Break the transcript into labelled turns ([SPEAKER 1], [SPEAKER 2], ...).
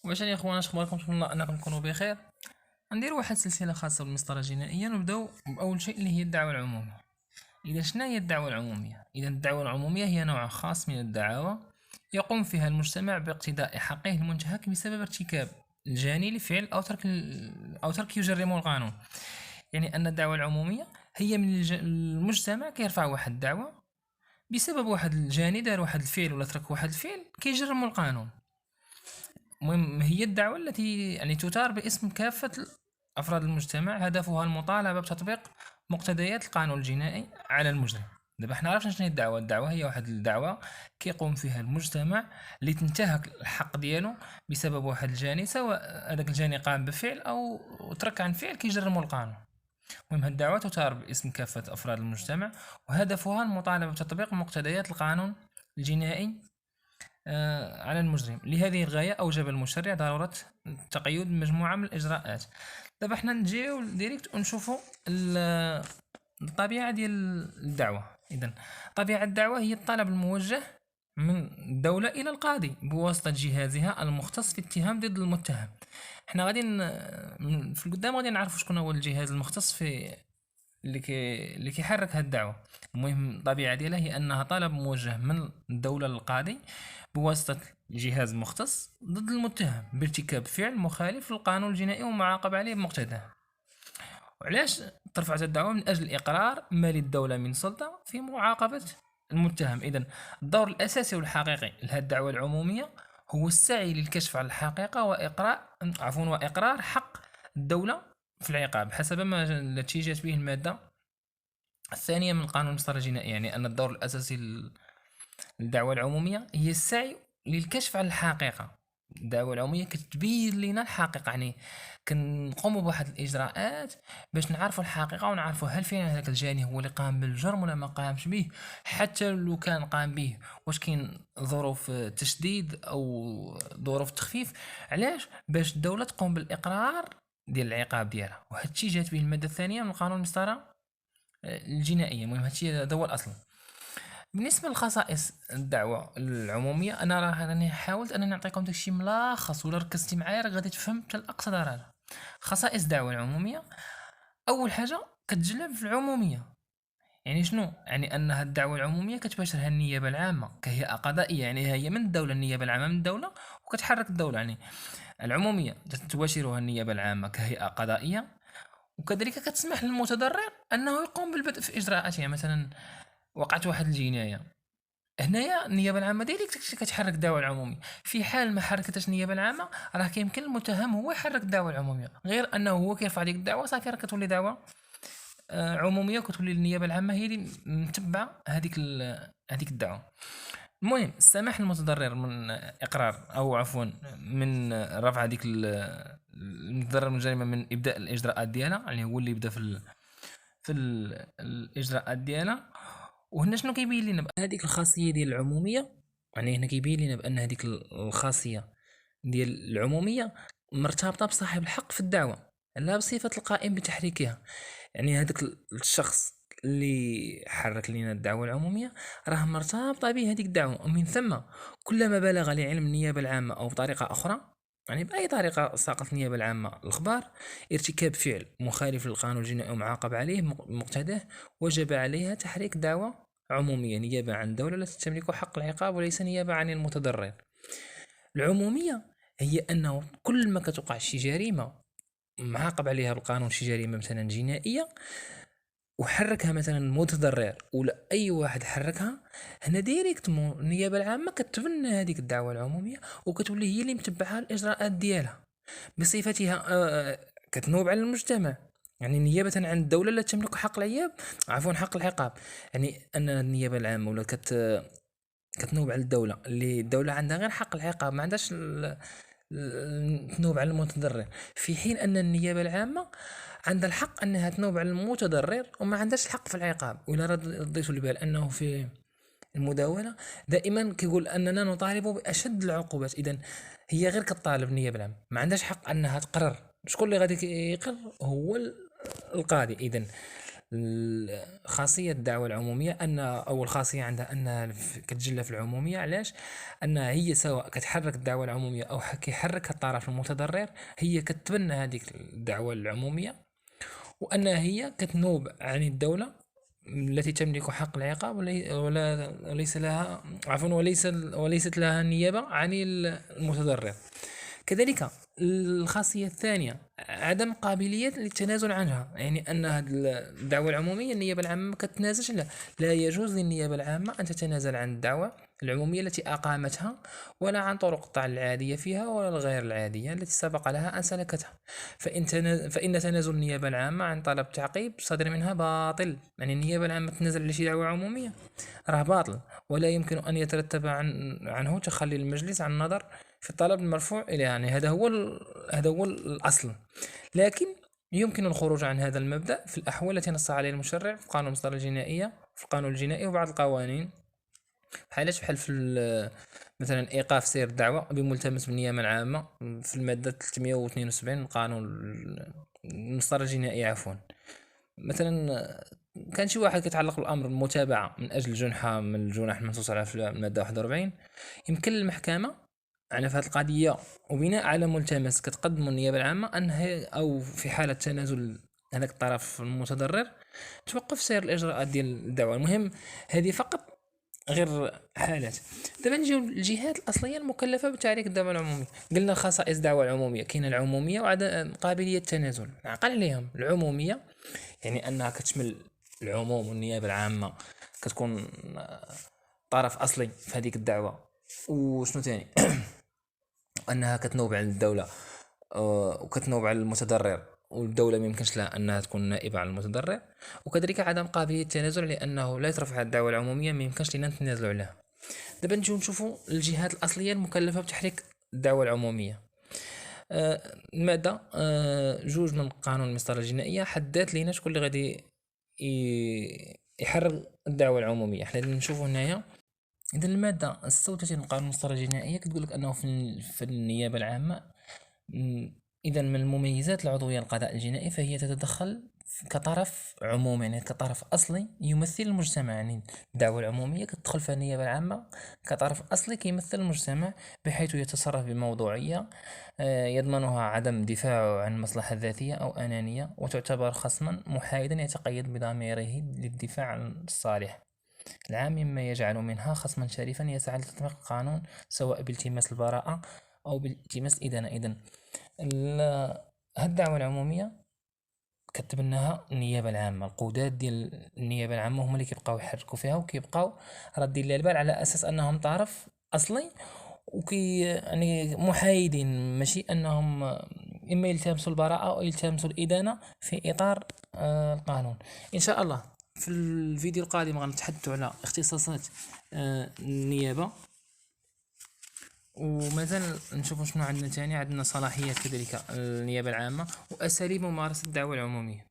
[SPEAKER 1] واش يا اخوانا، اش اخباركم؟ نتمنى انكم تكونوا بخير. ندير واحد السلسله خاصه بالمسطره الجنائيه. نبداو باول شيء اللي هي الدعوه العموميه. اذا شنو هي الدعوه العموميه؟ اذا الدعوه العموميه هي نوع خاص من الدعاوى يقوم فيها المجتمع باقتضاء حقه المنتهك بسبب ارتكاب الجاني لفعل او ترك يجرمه القانون. يعني ان الدعوه العموميه هي من المجتمع كيرفع واحد الدعوه بسبب واحد الجاني دار واحد الفعل ولا ترك واحد الفعل كيجرمه القانون. المهم هي الدعوة التي يعني تثار باسم كافة أفراد المجتمع، هدفها المطالبة بتطبيق مقتضيات القانون الجنائي على المجرم. دابا حنا عرفنا شنو هي الدعوة. الدعوة هي واحد الدعوة كيقوم فيها المجتمع لتنتهك الحق ديالو بسبب واحد الجاني، سواء هذاك الجاني قام بفعل أو ترك عن فعل كيجرمو القانون. المهم هاد الدعوة تثار باسم كافة أفراد المجتمع، وهدفها المطالبة بتطبيق مقتضيات القانون الجنائي على المجرم. لهذه الغاية أوجب المشرع ضرورة التقيد بمجموعة من الإجراءات. دابا حنا نجيو ديريكت ونشوفو الطبيعة ديال الدعوة. إذن طبيعة الدعوة هي الطلب الموجه من الدولة إلى القاضي بواسطة جهازها المختص في اتهام ضد المتهم. حنا غادي في القدام غادي نعرفوا شكون هو الجهاز المختص في اللي كيحرك هاد الدعوة. المهم الطبيعة ديالها هي أنها طلب موجه من الدولة للقاضي بواسطة جهاز مختص ضد المتهم بارتكاب فعل مخالف للقانون الجنائي ومعاقب عليه بمقتضاه. وعلاش ترفعت الدعوة؟ من أجل إقرار ما للدولة من سلطة في معاقبة المتهم. إذن الدور الأساسي والحقيقي لهذه الدعوة العمومية هو السعي للكشف على الحقيقة وإقرار حق الدولة في العقاب حسب ما التي جات به المادة الثانية من قانون المسطرة الجنائية. يعني أن الدور الأساسي للدعوة العمومية هي السعي للكشف عن الحقيقة. الدعوة العمومية كتبين لنا الحقيقة، يعني كنقوموا بواحد الإجراءات باش نعرفوا الحقيقة ونعرفوا هل فعلا هذاك الجاني هو اللي قام بالجرم ولا ما قامش به. حتى لو كان قام به، واش كاين ظروف تشديد أو ظروف تخفيف؟ علاش؟ باش الدولة تقوم بالإقرار ديال العقاب ديالها. وهذا الشيء جات به المادة الثانية من قانون المسطرة الجنائية. المهم هادشي هذا هو الأصل. بالنسبة لخصائص الدعوة العمومية، أنا راني حاولت أنني نعطيكم داكشي ملخص، ولا ركزتي معايا راه غادي تفهم حتى لأقصى درجة. خصائص الدعوة العمومية: أول حاجة كتجلب في العمومية. يعني شنو؟ يعني أن هاد الدعوة العمومية كتباشرها النيابة العامة كهيئة قضائية، يعني هي من الدولة، النيابة العامة من الدولة وكتحرك الدولة. يعني العمومية تباشرها النيابة العامة كهيئة قضائية، وكذلك كتسمح للمتضرر أنه يقوم بالبدء في إجراءاتها. يعني مثلا وقعت واحد الجناية، هنايا النيابه العامه ديريكت كتحرك الدعوه العموميه. في حال ما حركتش النيابه العامه راه كيمكن المتهم هو يحرك الدعوه العموميه، غير انه هو كيرفع ديك الدعوه صافي راه كتولي دعوه عموميه، وكتولي النيابه العامه هي اللي متبعه هذيك الدعوه. المهم السماح للمتضرر من اقرار او عفوا من رفع هذيك المتضرر من الجريمه من ابداء الاجراءات ديالها، يعني هو اللي يبدا الاجراءات ديالها. وهنا شنو كيبين لنا؟ بان هذيك الخاصيه ديال العموميه، يعني هنا كيبين لنا بان هذيك الخاصيه ديال العموميه مرتبطه بصاحب الحق في الدعوه لا بصفه القائم بتحريكها. يعني هذاك الشخص اللي حرك لنا الدعوه العموميه راه مرتبطه به هذيك الدعوه، ومن ثم كلما بلغ لعلم النيابه العامه او بطريقه اخرى، يعني باي طريقه ساقط النيابه العامه الاخبار ارتكاب فعل مخالف للقانون الجنائي ومعاقب عليه بمقتضاه، وجب عليها تحريك دعوى عمومية نيابة عن دولة التي تملك حق العقاب وليس نيابة عن المتضرر. العمومية هي أنه كل ما كتوقع شي جريمة معاقب عليها بالقانون، شي جريمة مثلا جنائية وحركها مثلا المتضرر ولا أي واحد حركها، هنا ديريكت النيابة العامة كتبنى هذيك الدعوة العمومية وكتولي هي اللي متبعها الإجراءات ديالها بصفتها كتنوب على المجتمع. يعني نيابة عن الدولة التي تملك حق العياب، عفوا حق العقاب. يعني أن النيابة العامة ولا كتنوب على الدولة، اللي الدولة عندها غير حق العقاب، ما عندهاش تنوب على المتضرر، في حين أن النيابة العامة عندها الحق أنها تنوب على المتضرر وما عندهاش الحق في العقاب. وإلا رديتوا البال أنه في المداولة دائما كيقول أننا نطالب بأشد العقوبات. إذن هي غير كطالب النيابة العامة، ما عندهاش حق أنها تقرر. شكون اللي غادي يقرر؟ هو القاضي. إذن خاصية الدعوة العمومية أن أول خاصية عندها أنها كتجلى في العمومية. علاش؟ أنها هي سواء كتحرك الدعوة العمومية أو كيحركها الطرف المتضرر، هي كتبنى هذيك الدعوة العمومية، وأنها هي كتنوب عن الدولة التي تملك حق العقاب، ولا وليس لها، عفوا، وليست لها نيابة عن المتضرر. كذلك الخاصية الثانية عدم قابلية للتنازل عنها، يعني أن هذه الدعوة العمومية النيابة العامة ما كتنازلش، لا يجوز للنيابة العامة أن تتنازل عن الدعوة العمومية التي أقامتها، ولا عن طرق الطعن العادية فيها ولا الغير العادية التي سبق لها أن سلكتها. فإن تنازل النيابة العامة عن طلب تعقيب صدر منها باطل. يعني النيابة العامة تنازل على شي دعوة عمومية راه باطل، ولا يمكن أن يترتب عنه تخلي المجلس عن النظر في الطلب المرفوع إليه. يعني هذا هو الأصل. لكن يمكن الخروج عن هذا المبدأ في الأحوال التي نص عليها المشرع في قانون المسطرة الجنائية، في القانون الجنائي وبعض القوانين، بحال مثلا إيقاف سير الدعوة بملتمس بالنيابة العامة في المادة 372 من قانون المسطرة الجنائية، عفوا. مثلا كان شي واحد كيتعلق بالامر المتابعه من اجل جنحه من الجنح المنصوص عليها في الماده 41، يمكن للمحكمه على في هذه القضيه وبناء على ملتمس كتقدم النيابه العامه انها، او في حاله تنازل هذاك الطرف المتضرر، توقف سير الاجراءات ديال الدعوه. المهم هذه فقط غير حالات. دابا نجيو للجهات الاصليه المكلفه بتعريك الدعوه العموميه. قلنا خصائص الدعوه العموميه، كاينه العموميه وعدم قابليه التنازل. عقل عليهم العموميه يعني انها كتشمل العموم، والنيابه العامه كتكون طرف اصلي في هذيك الدعوه. وشنو ثاني؟ انها كتنوب عن الدوله، وكتنوب على المتضرر، والدولة ما يمكنش لها أنها تكون نائبة على المتضرر. وكذلك عدم قابلية التنازل، لأنه لا يترفع الدعوة العمومية ما يمكنش لنا نتنازلوا عليها. دابا نجيو نشوفوا الجهات الأصلية المكلفة بتحريك الدعوة العمومية. المادة 2 من قانون المسطرة الجنائية حدات لينا شكون اللي غادي يحرر الدعوة العمومية. حنا نشوفوا هنايا إذا المادة 36 من قانون المسطرة الجنائية كتقول لك أنه في النيابة العامة، إذا من المميزات العضوية للقضاء الجنائي فهي تتدخل كطرف عمومي، يعني كطرف أصلي يمثل المجتمع. يعني الدعوة العمومية كتدخل في النيابة العامة كطرف أصلي كيمثل المجتمع، بحيث يتصرف بموضوعية يضمنها عدم دفاعه عن مصلحة ذاتية أو أنانية، وتعتبر خصما محايدا يتقيد بضميره للدفاع عن الصالح العام، مما يجعل منها خصما شريفا يسعى لتطبيق القانون سواء بالتماس البراءة أو بالتماس الإدانة. إذن هاد الدعوة العمومية كتبناها النيابة العامة. القضاة ديال النيابة العامة هما اللي كيبقاو يحركوا فيها، وكيبقاو رادين ليها البال على أساس أنهم طرف أصلي، يعني محايدين، ماشي أنهم إما يلتمسوا البراءة أو يلتمسوا الإدانة في إطار القانون. إن شاء الله في الفيديو القادم غنتحدثوا على اختصاصات النيابة، ومازال نشوفوا شنو عندنا تاني. عندنا صلاحيات كذلك النيابة العامة، وأساليب ممارسة الدعوة العمومية.